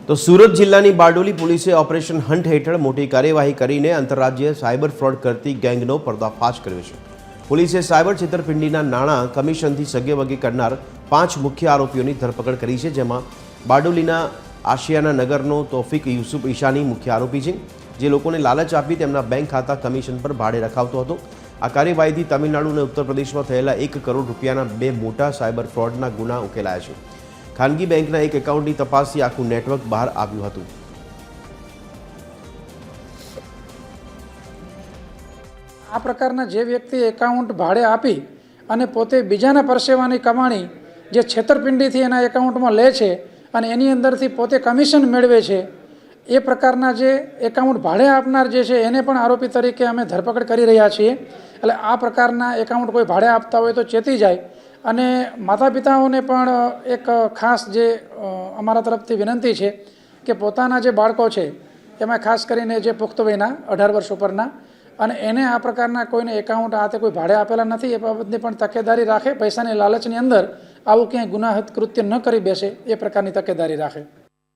તો સુરત જિલ્લાની બારડોલી પોલીસે ઓપરેશન હન્ટ હેઠળ મોટી કાર્યવાહી કરીને આંતરરાજ્ય સાયબર ફ્રોડ કરતી ગેંગનો પર્દાફાશ કર્યો છે। પોલીસે સાયબર છેતરપિંડીના નાણાં કમિશનથી સગેવગે કરનાર 5 મુખ્ય આરોપીઓની ધરપકડ કરી છે, જેમાં બારડોલીના આશિયાના નગરનો તોફિક યુસુફ ઈશાની મુખ્ય આરોપી છે, જે લોકોને લાલચ આપી તેમના બેંક ખાતા કમિશન પર ભાડે રખાવતો હતો। આ કાર્યવાહીથી તમિલનાડુ અને ઉત્તર પ્રદેશમાં થયેલા 1 કરોડ રૂપિયાના 2 મોટા સાયબર ફ્રોડના ગુના ઉકેલાયા છે। ખાનગી બેંકના એક એકાઉન્ટની તપાસથી આખું નેટવર્ક બહાર આવ્યું હતું। આ પ્રકારના જે વ્યક્તિ એકાઉન્ટ ભાડે આપી અને પોતે બીજાના પરસેવાની કમાણી જે છેતરપિંડીથી એના એકાઉન્ટમાં લે છે અને એની અંદરથી પોતે કમિશન મેળવે છે, એ પ્રકારના જે એકાઉન્ટ ભાડે આપનાર જે છે એને પણ આરોપી તરીકે અમે ધરપકડ કરી રહ્યા છીએ। એટલે આ પ્રકારના એકાઉન્ટ કોઈ ભાડે આપતા હોય તો ચેતી જાય અને માતા પિતાઓને પણ એક ખાસ જે અમારા તરફથી વિનંતી છે કે પોતાના જે બાળકો છે એમાં ખાસ કરીને જે પુખ્ત વયના 18 વર્ષ ઉપરના અને એને આ પ્રકારના કોઈને એકાઉન્ટ આ તે કોઈ ભાડે આપેલા નથી એ બાબતની પણ તકેદારી રાખે, પૈસાની લાલચની અંદર આવું ક્યાંય ગુનાહિત કૃત્ય ન કરી બેસે એ પ્રકારની તકેદારી રાખે।